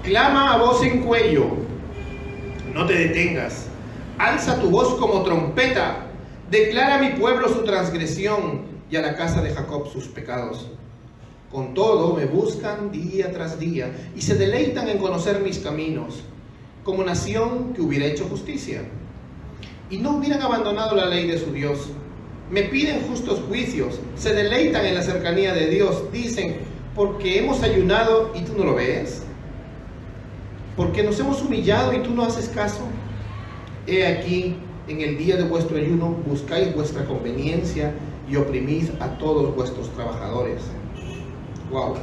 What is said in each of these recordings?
Clama a voz en cuello, no te detengas. Alza tu voz como trompeta. Declara a mi pueblo su transgresión y a la casa de Jacob sus pecados. Con todo me buscan día tras día y se deleitan en conocer mis caminos, como nación que hubiera hecho justicia y no hubieran abandonado la ley de su Dios. Me piden justos juicios, se deleitan en la cercanía de Dios. Dicen, porque hemos ayunado y tú no lo ves, porque nos hemos humillado y tú no haces caso. He aquí, en el día de vuestro ayuno buscáis vuestra conveniencia y oprimís a todos vuestros trabajadores. Wow.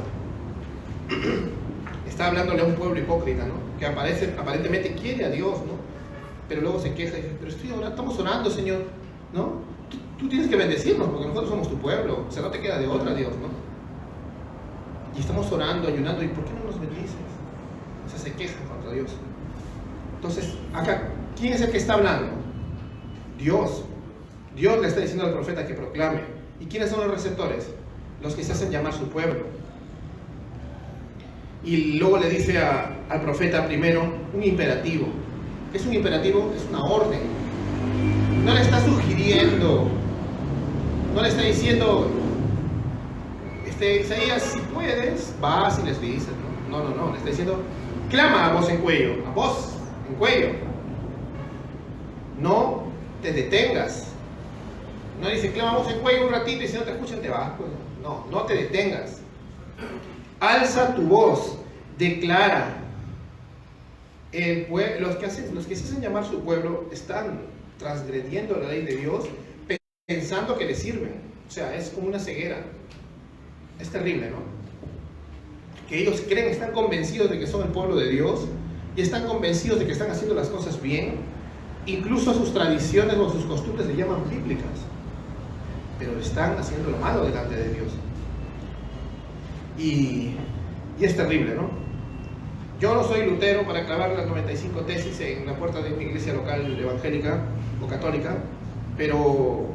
Está hablándole a un pueblo hipócrita, ¿no? Que aparentemente quiere a Dios, ¿no? Pero luego se queja y dice, pero estamos orando, Señor, ¿no? Tú tienes que bendecirnos porque nosotros somos tu pueblo. O sea, no te queda de otra, Dios, ¿no? Y estamos orando, ayunando, ¿y por qué no nos bendices? O sea, se quejan contra Dios. Entonces, acá, ¿quién es el que está hablando? Dios. Dios le está diciendo al profeta que proclame. ¿Y quiénes son los receptores? Los que se hacen llamar su pueblo. Y luego le dice al profeta primero un imperativo. ¿Qué es un imperativo? Es una orden. No le está sugiriendo, no le está diciendo, Isaías, si puedes, vas y les dices. No, le está diciendo, clama a voz en cuello, a voz en cuello. No te detengas. No dice, clama a voz en cuello un ratito y si no te escuchan te vas. Pues no te detengas. Alza tu voz, declara. Los que se hacen llamar su pueblo están transgrediendo la ley de Dios pensando que le sirven. O sea, es como una ceguera. Es terrible, ¿no? Que ellos creen, están convencidos de que son el pueblo de Dios y están convencidos de que están haciendo las cosas bien. Incluso a sus tradiciones o sus costumbres le llaman bíblicas, pero están haciendo lo malo delante de Dios. Y es terrible, ¿no? Yo no soy lutero para clavar las 95 tesis en la puerta de una iglesia local evangélica o católica, pero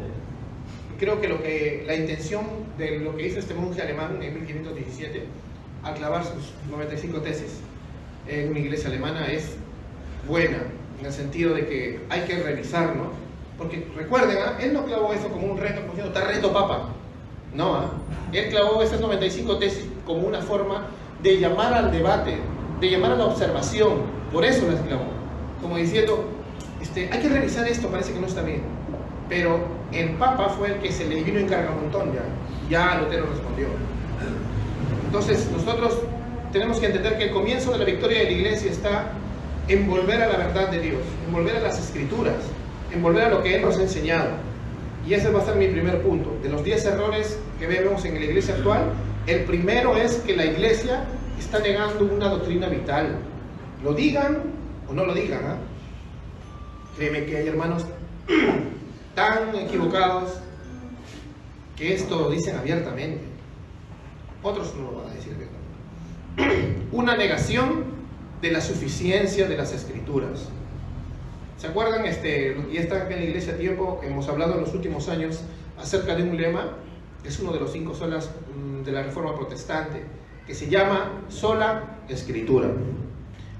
creo que la intención de lo que hizo este monje alemán en 1517 al clavar sus 95 tesis en una iglesia alemana es buena, en el sentido de que hay que revisar, ¿no? Porque recuerden, él no clavó eso como un reto, como diciendo, está reto papa. No, él clavó esas 95 tesis como una forma de llamar al debate, de llamar a la observación. Por eso las clavó, como diciendo, hay que revisar esto, parece que no está bien. Pero el papa fue el que se le vino en carga un montón ya Lutero respondió. Entonces nosotros tenemos que entender que el comienzo de la victoria de la iglesia está en volver a la verdad de Dios, en volver a las escrituras, en volver a lo que Él nos ha enseñado. Y ese va a ser mi primer punto. De los 10 errores que vemos en la iglesia actual, el primero es que la iglesia está negando una doctrina vital. Lo digan o no lo digan, ¿eh? Créeme que hay hermanos tan equivocados que esto lo dicen abiertamente. Otros no lo van a decir abiertamente. Una negación de la suficiencia de las escrituras. ¿Se acuerdan? Y está acá en la iglesia a tiempo, hemos hablado en los últimos años acerca de un lema, que es uno de los 5 solas de la Reforma Protestante, que se llama sola escritura.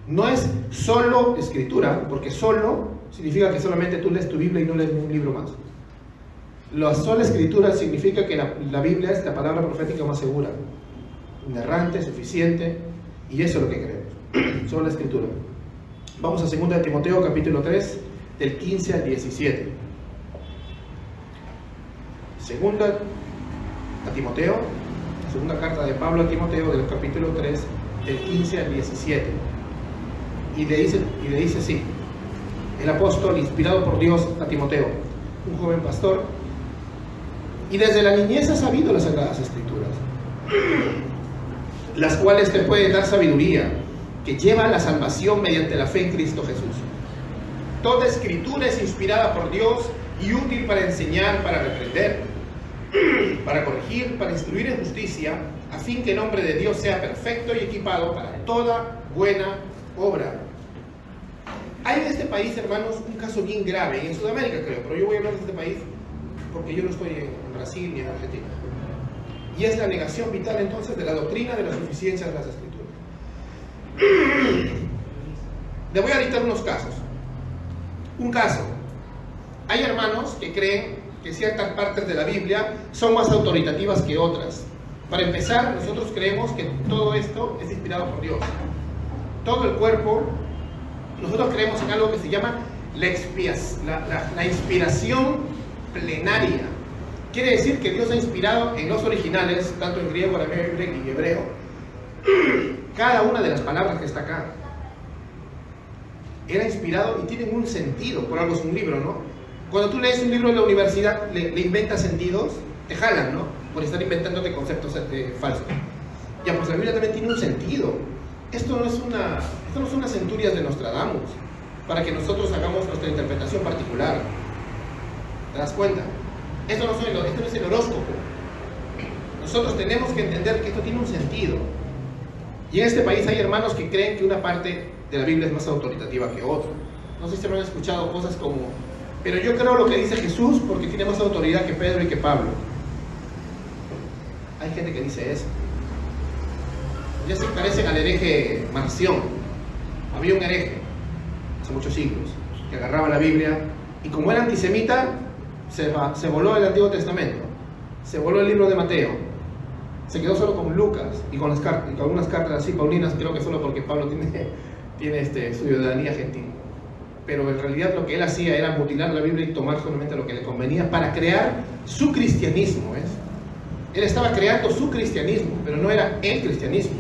No es solo escritura, porque solo significa que solamente tú lees tu Biblia y no lees un libro más. La sola escritura significa que la Biblia es la palabra profética más segura, inerrante, suficiente, y eso es lo que creemos. Sola escritura. Vamos a 2 de Timoteo capítulo 3 del 15 al 17. Segunda a Timoteo, segunda carta de Pablo a Timoteo del capítulo 3 del 15 al 17. Y le dice así, el apóstol inspirado por Dios a Timoteo, un joven pastor, y desde la niñez ha sabido las sagradas escrituras, las cuales te pueden dar sabiduría, que lleva a la salvación mediante la fe en Cristo Jesús. Toda escritura es inspirada por Dios y útil para enseñar, para reprender, para corregir, para instruir en justicia, a fin que el hombre de Dios sea perfecto y equipado para toda buena obra. Hay en este país, hermanos, un caso bien grave, en Sudamérica creo, pero yo voy a hablar de este país porque yo no estoy en Brasil ni en Argentina. Y es la negación vital entonces de la doctrina de la suficiencia de las escrituras. Le voy a dictar unos casos. Un caso. Hay hermanos que creen que ciertas partes de la Biblia son más autoritativas que otras. Para empezar, nosotros creemos que todo esto es inspirado por Dios. Todo el cuerpo, nosotros creemos en algo que se llama la inspiración plenaria. Quiere decir que Dios ha inspirado en los originales, tanto en griego, arameo y hebreo, cada una de las palabras que está acá. Era inspirado y tienen un sentido, por algo es un libro, ¿no? Cuando tú lees un libro en la universidad, le inventas sentidos, te jalan, ¿no? Por estar inventándote conceptos falsos. Ya, pues la Biblia también tiene un sentido. Esto no son unas centurias de Nostradamus, para que nosotros hagamos nuestra interpretación particular. ¿Te das cuenta? Esto no es el horóscopo. Nosotros tenemos que entender que esto tiene un sentido. Y en este país hay hermanos que creen que una parte de la Biblia es más autoritativa que otra. No sé si me han escuchado cosas como: pero yo creo lo que dice Jesús porque tiene más autoridad que Pedro y que Pablo. Hay gente que dice eso. Ya se parecen al hereje Marción. Había un hereje hace muchos siglos que agarraba la Biblia y, como era antisemita, se voló el Antiguo Testamento, se voló el libro de Mateo, se quedó solo con Lucas y con algunas cartas así paulinas, creo que solo porque Pablo tiene su ciudadanía gentil. Pero en realidad lo que él hacía era mutilar la Biblia y tomar solamente lo que le convenía para crear su cristianismo, ¿ves? Él estaba creando su cristianismo, pero no era el cristianismo.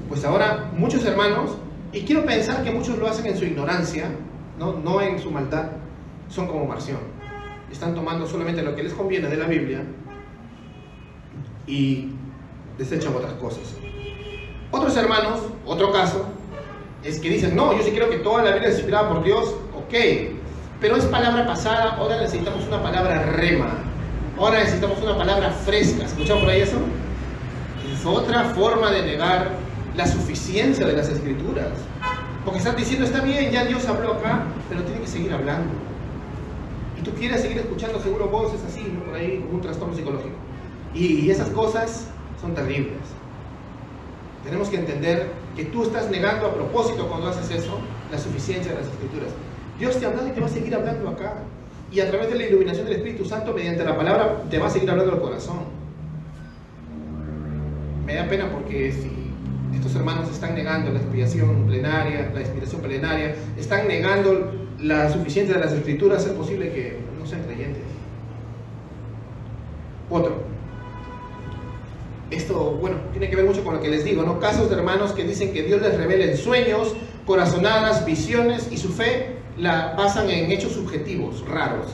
Pues ahora muchos hermanos, y quiero pensar que muchos lo hacen en su ignorancia, no en su maldad, son como Marción. Están tomando solamente lo que les conviene de la Biblia y desechan otras cosas. Otros hermanos, otro caso, es que dicen: no, yo sí creo que toda la Biblia es inspirada por Dios, ok, pero es palabra pasada, ahora necesitamos una palabra rema, ahora necesitamos una palabra fresca. ¿Escuchan por ahí eso? Es otra forma de negar la suficiencia de las Escrituras, porque están diciendo: está bien, ya Dios habló acá, pero tiene que seguir hablando. Y tú quieres seguir escuchando seguro voces así, ¿no? Por ahí, como un trastorno psicológico. Y esas cosas son terribles. Tenemos que entender que tú estás negando a propósito, cuando haces eso, la suficiencia de las Escrituras. Dios te ha hablado y te va a seguir hablando acá. Y a través de la iluminación del Espíritu Santo, mediante la palabra, te va a seguir hablando al corazón. Me da pena porque si estos hermanos están negando la inspiración plenaria, están negando la suficiencia de las Escrituras, es posible que no sean creyentes. Otro. Esto, bueno, tiene que ver mucho con lo que les digo, ¿no? Casos de hermanos que dicen que Dios les revela en sueños, corazonadas, visiones, y su fe la basan en hechos subjetivos, raros.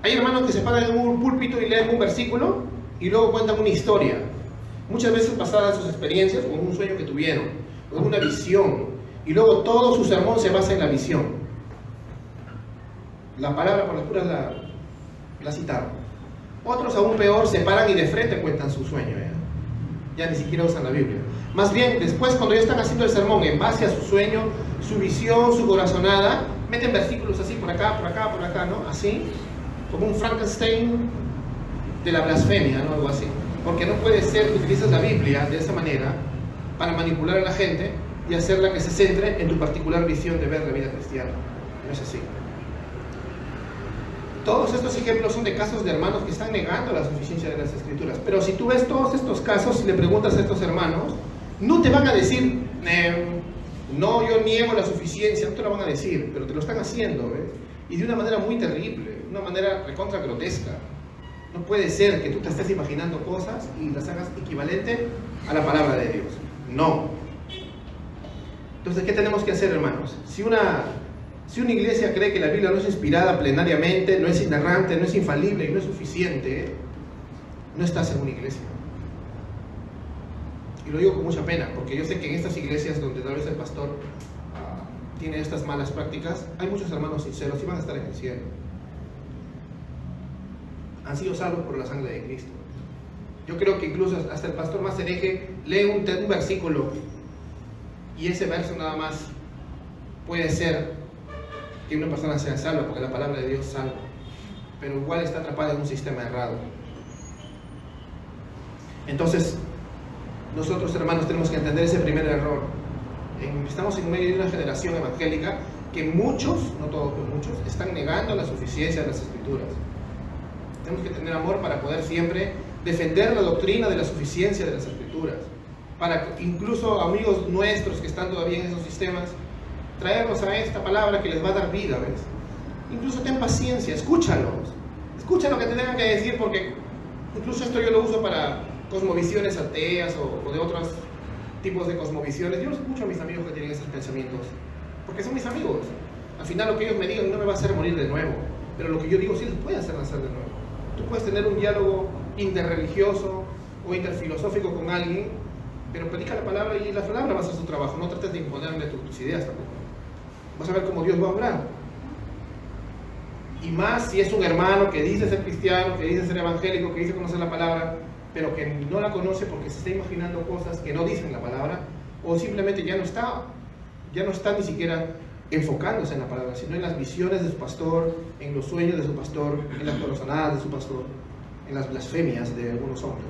Hay hermanos que se paran en un púlpito y leen un versículo y luego cuentan una historia, muchas veces basada en sus experiencias o en un sueño que tuvieron, o en una visión, y luego todo su sermón se basa en la visión. La palabra por las puras la citaron. Otros, aún peor, se paran y de frente cuentan su sueño. Ya ni siquiera usan la Biblia. Más bien, después, cuando ya están haciendo el sermón en base a su sueño, su visión, su corazonada, meten versículos así, por acá, ¿no? Así, como un Frankenstein de la blasfemia, ¿no? Algo así. Porque no puede ser que utilices la Biblia de esa manera para manipular a la gente y hacerla que se centre en tu particular visión de ver la vida cristiana. No es así. Todos estos ejemplos son de casos de hermanos que están negando la suficiencia de las Escrituras. Pero si tú ves todos estos casos y le preguntas a estos hermanos, no te van a decir: no, yo niego la suficiencia. No te lo van a decir, pero te lo están haciendo, ¿ves? Y de una manera muy terrible, una manera recontra grotesca. No puede ser que tú te estés imaginando cosas y las hagas equivalente a la palabra de Dios. No. Entonces, ¿qué tenemos que hacer, hermanos? Si una iglesia cree que la Biblia no es inspirada plenariamente, no es inerrante, no es infalible y no es suficiente, no estás en una iglesia. Y lo digo con mucha pena, porque yo sé que en estas iglesias donde tal vez el pastor tiene estas malas prácticas, hay muchos hermanos sinceros y van a estar en el cielo. Han sido salvos por la sangre de Cristo. Yo creo que incluso hasta el pastor más hereje lee un versículo y ese verso nada más puede ser que una persona sea salva, porque la palabra de Dios salva, pero igual está atrapada en un sistema errado. Entonces, nosotros, hermanos, tenemos que entender ese primer error. Estamos en medio de una generación evangélica que muchos, no todos, pero muchos, están negando la suficiencia de las Escrituras. Tenemos que tener amor para poder siempre defender la doctrina de la suficiencia de las Escrituras. Para incluso amigos nuestros que están todavía en esos sistemas, traernos a esta palabra que les va a dar vida, ¿ves? Incluso ten paciencia, escúchalos. Escucha lo que te tengan que decir, porque incluso esto yo lo uso para cosmovisiones ateas o de otros tipos de cosmovisiones. Yo los escucho a mis amigos que tienen esos pensamientos, porque son mis amigos. Al final lo que ellos me digan no me va a hacer morir de nuevo, pero lo que yo digo sí les puede hacer nacer de nuevo. Tú puedes tener un diálogo interreligioso o interfilosófico con alguien, pero predica la palabra y la palabra va a hacer su trabajo. No trates de imponerle tus ideas tampoco. Vas a ver cómo Dios va a obrar. Y más si es un hermano que dice ser cristiano, que dice ser evangélico, que dice conocer la palabra, pero que no la conoce porque se está imaginando cosas que no dicen la palabra, o simplemente ya no está ni siquiera enfocándose en la palabra, sino en las visiones de su pastor, en los sueños de su pastor, en las corazonadas de su pastor, en las blasfemias de algunos hombres.